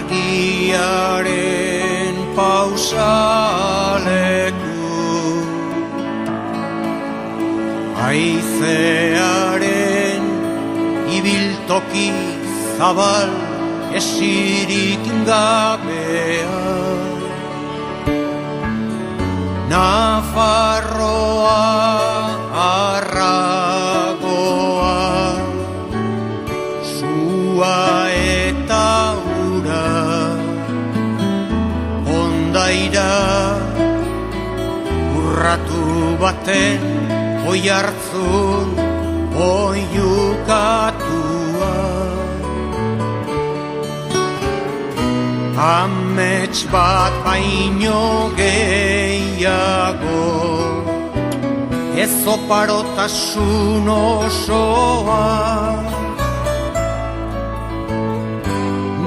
argiaren pausaleku, haizearen ibiltoki zabal esirik gabea. Nafarroa arragoa, sua eta ura, ondaira urratu baten oihartzun oiukatua. Amets bat baino gehiago, ez oparotasun osoa,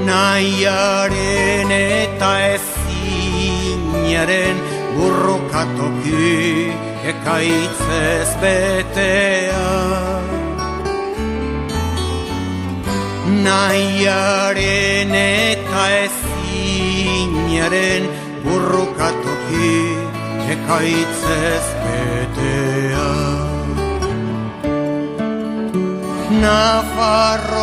nahiaren eta ezinaren burrukatoki ekaitzez betea. Nahiaren eta ezinaren burrukatoki ekaitzez betea. Nafarroa